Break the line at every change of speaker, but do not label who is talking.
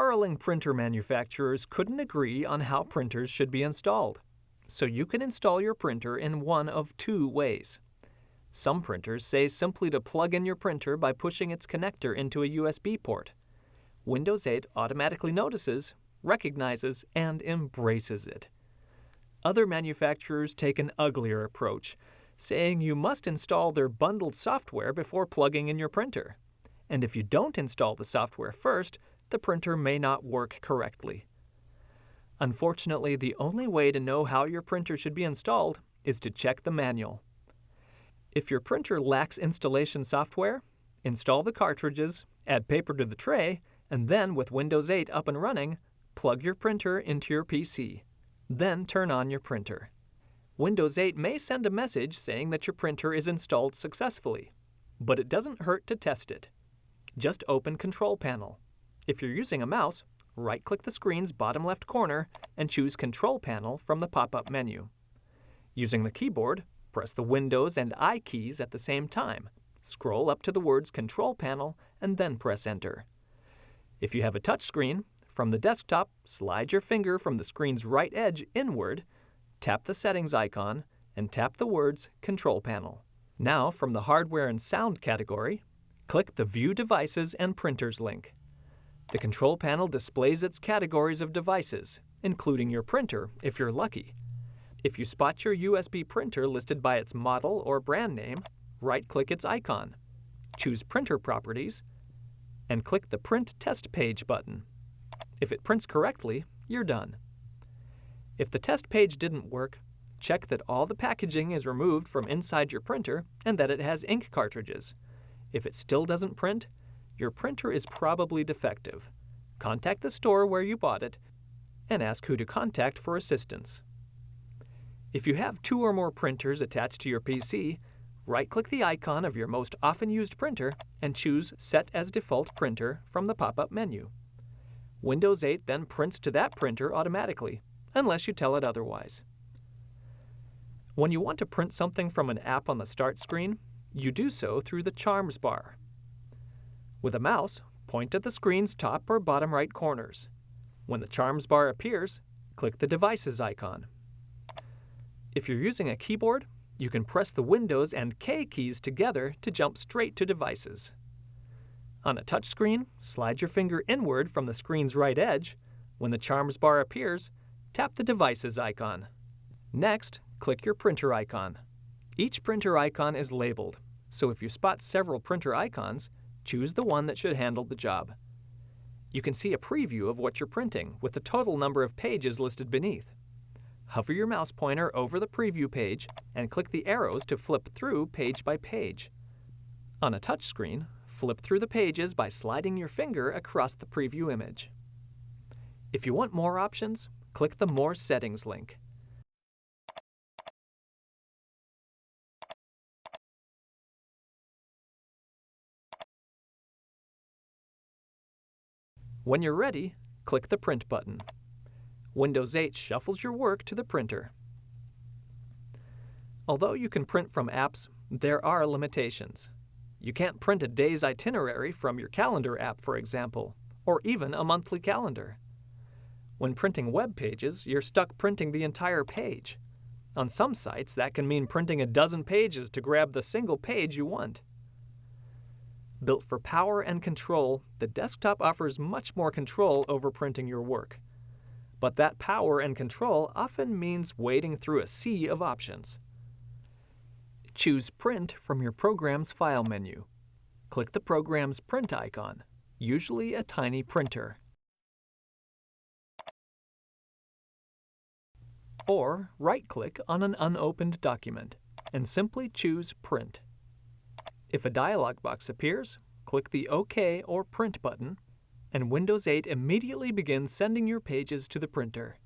quarreling printer manufacturers couldn't agree on how printers should be installed. So you can install your printer in one of two ways. Some printers say simply to plug in your printer by pushing its connector into a USB port. Windows 8 automatically notices, recognizes, and embraces it. Other manufacturers take an uglier approach, saying you must install their bundled software before plugging in your printer. And if you don't install the software first, the printer may not work correctly. Unfortunately, the only way to know how your printer should be installed is to check the manual. If your printer lacks installation software, install the cartridges, add paper to the tray, and then with Windows 8 up and running, plug your printer into your PC. Then turn on your printer. Windows 8 may send a message saying that your printer is installed successfully, but it doesn't hurt to test it. Just open Control Panel. If you're using a mouse, right-click the screen's bottom left corner and choose Control Panel from the pop-up menu. Using the keyboard, press the Windows and I keys at the same time. Scroll up to the words Control Panel and then press Enter. If you have a touch screen, from the desktop, slide your finger from the screen's right edge inward, tap the Settings icon, and tap the words Control Panel. Now, from the Hardware and Sound category, click the View Devices and Printers link. The Control Panel displays its categories of devices, including your printer, if you're lucky. If you spot your USB printer listed by its model or brand name, right-click its icon, choose Printer Properties, and click the Print Test Page button. If it prints correctly, you're done. If the test page didn't work, check that all the packaging is removed from inside your printer and that it has ink cartridges. If it still doesn't print, your printer is probably defective. Contact the store where you bought it and ask who to contact for assistance. If you have 2 or more printers attached to your PC, right-click the icon of your most often used printer and choose Set as Default Printer from the pop-up menu. Windows 8 then prints to that printer automatically, unless you tell it otherwise. When you want to print something from an app on the Start screen, you do so through the Charms bar. With a mouse, point at the screen's top or bottom right corners. When the Charms bar appears, click the Devices icon. If you're using a keyboard, you can press the Windows and K keys together to jump straight to Devices. On a touchscreen, slide your finger inward from the screen's right edge. When the Charms bar appears, tap the Devices icon. Next, click your printer icon. Each printer icon is labeled, so if you spot several printer icons, choose the one that should handle the job. You can see a preview of what you're printing with the total number of pages listed beneath. Hover your mouse pointer over the preview page and click the arrows to flip through page by page. On a touchscreen, flip through the pages by sliding your finger across the preview image. If you want more options, click the More Settings link. When you're ready, click the Print button. Windows 8 shuffles your work to the printer. Although you can print from apps, there are limitations. You can't print a day's itinerary from your calendar app, for example, or even a monthly calendar. When printing web pages, you're stuck printing the entire page. On some sites, that can mean printing a dozen pages to grab the single page you want. Built for power and control, the desktop offers much more control over printing your work. But that power and control often means wading through a sea of options. Choose Print from your program's file menu. Click the program's print icon, usually a tiny printer. Or right-click on an unopened document and simply choose Print. If a dialog box appears, click the OK or Print button, and Windows 8 immediately begins sending your pages to the printer.